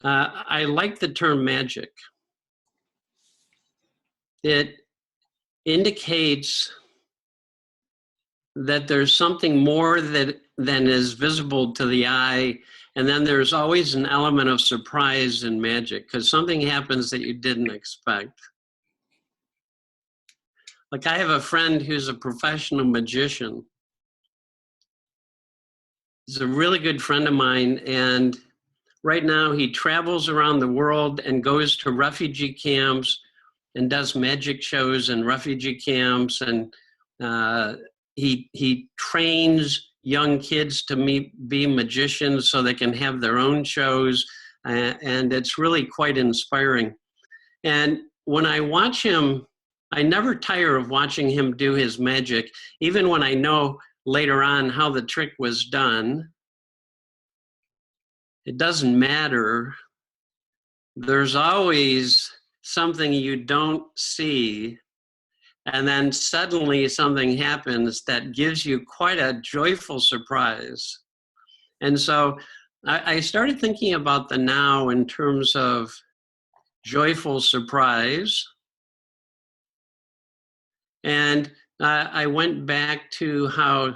I like the term magic. It indicates that there's something more than is visible to the eye, and then there's always an element of surprise in magic because something happens that you didn't expect. Like I have a friend who's a professional magician. He's a really good friend of mine, and right now he travels around the world and goes to refugee camps and does magic shows in refugee camps, and he trains young kids to be magicians so they can have their own shows, and it's really quite inspiring. And when I watch him, I never tire of watching him do his magic, even when I know later on how the trick was done. It doesn't matter. There's always something you don't see, and then suddenly something happens that gives you quite a joyful surprise. And so I started thinking about the now in terms of joyful surprise. And I went back to how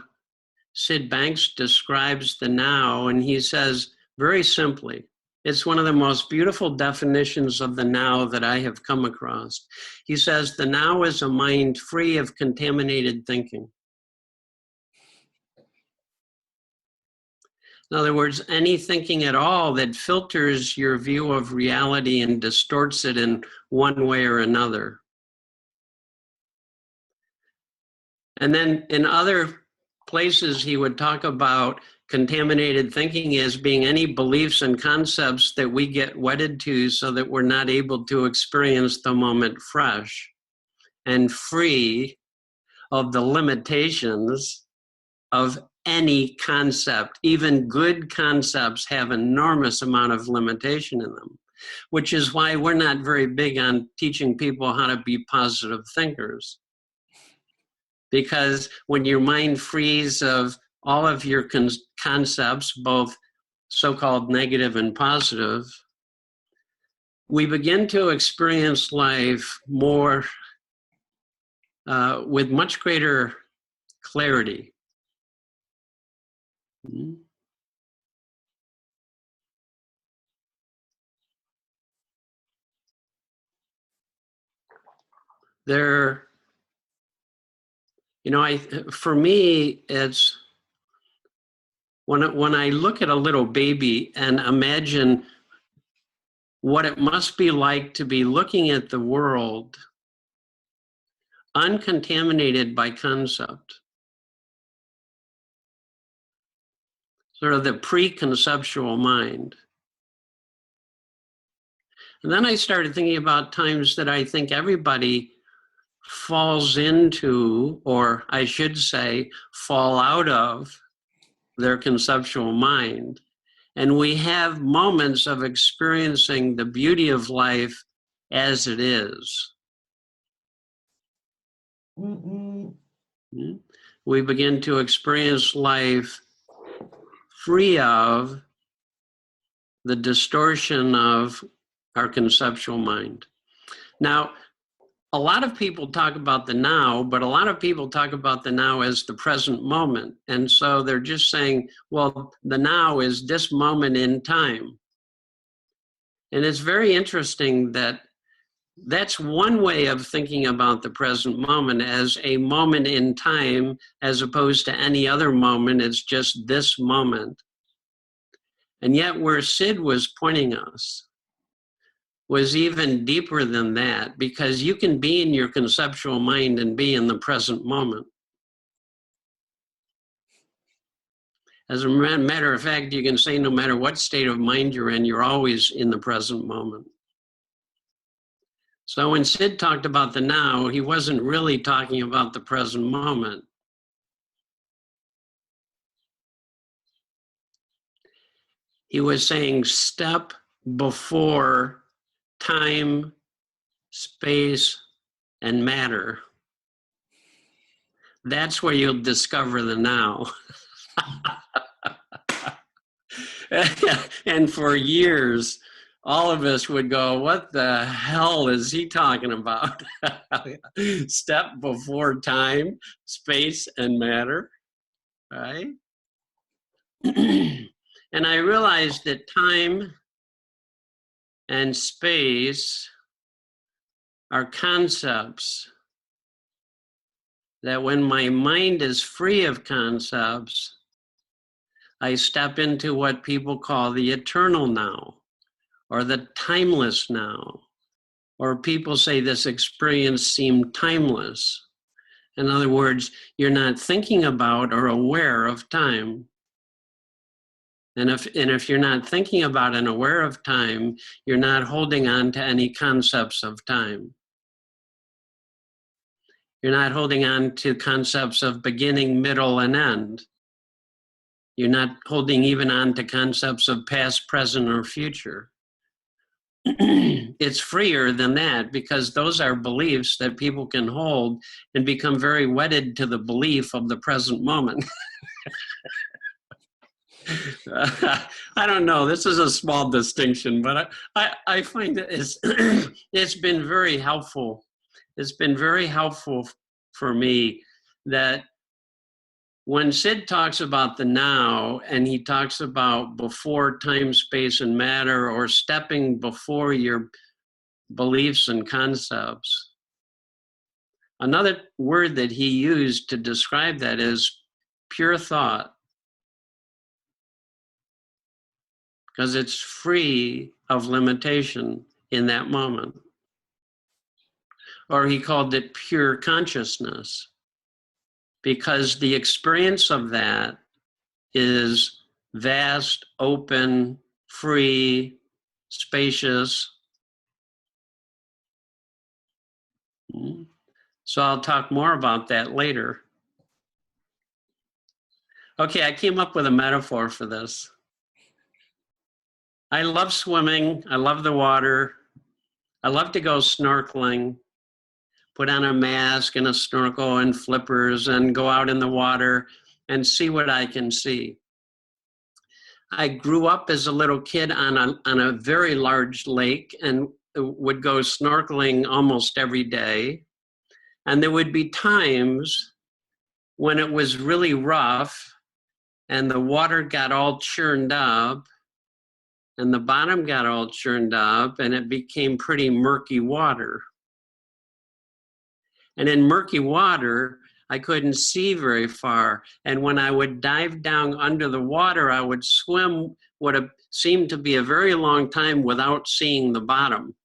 Sid Banks describes the now, and he says very simply, it's one of the most beautiful definitions of the now that I have come across. He says, the now is a mind free of contaminated thinking. In other words, any thinking at all that filters your view of reality and distorts it in one way or another. And then in other places, he would talk about contaminated thinking as being any beliefs and concepts that we get wedded to so that we're not able to experience the moment fresh and free of the limitations of any concept. Even good concepts have enormous amount of limitation in them, which is why we're not very big on teaching people how to be positive thinkers. Because when your mind frees of all of your concepts, both so-called negative and positive, we begin to experience life more with much greater clarity. For me, it's when I look at a little baby and imagine what it must be like to be looking at the world uncontaminated by concept, sort of the preconceptual mind. And then I started thinking about times that I think everybody falls into, or I should say, fall out of their conceptual mind. And we have moments of experiencing the beauty of life as it is. We begin to experience life free of the distortion of our conceptual mind. Now, a lot of people talk about the now, but a lot of people talk about the now as the present moment. And so they're just saying, well, the now is this moment in time. And it's very interesting that that's one way of thinking about the present moment, as a moment in time, as opposed to any other moment. It's just this moment. And yet where Sid was pointing us was even deeper than that, because you can be in your conceptual mind and be in the present moment. As a matter of fact, you can say no matter what state of mind you're in, you're always in the present moment. So when Sid talked about the now, he wasn't really talking about the present moment. He was saying step before time, space, and matter. That's where you'll discover the now. And for years, all of us would go, what the hell is he talking about? Step before time, space, and matter, right? And I realized that time and space are concepts that when my mind is free of concepts, I step into what people call the eternal now, or the timeless now, or people say this experience seemed timeless. In other words, you're not thinking about or aware of time. And if you're not thinking about and aware of time, you're not holding on to any concepts of time. You're not holding on to concepts of beginning, middle, and end. You're not holding even on to concepts of past, present, or future. It's freer than that because those are beliefs that people can hold and become very wedded to the belief of the present moment. I don't know. This is a small distinction, but I find that it's been very helpful. It's been very helpful for me that when Sid talks about the now and he talks about before time, space, and matter, or stepping before your beliefs and concepts, another word that he used to describe that is pure thought, because it's free of limitation in that moment. Or he called it pure consciousness, because the experience of that is vast, open, free, spacious. So I'll talk more about that later. Okay, I came up with a metaphor for this. I love swimming. I love the water. I love to go snorkeling, put on a mask and a snorkel and flippers and go out in the water and see what I can see. I grew up as a little kid on a very large lake and would go snorkeling almost every day. And there would be times when it was really rough and the water got all churned up and the bottom got all churned up and it became pretty murky water. And in murky water, I couldn't see very far. And when I would dive down under the water, I would swim what seemed to be a very long time without seeing the bottom.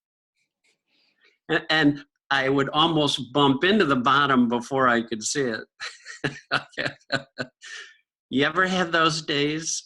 And I would almost bump into the bottom before I could see it. You ever have those days?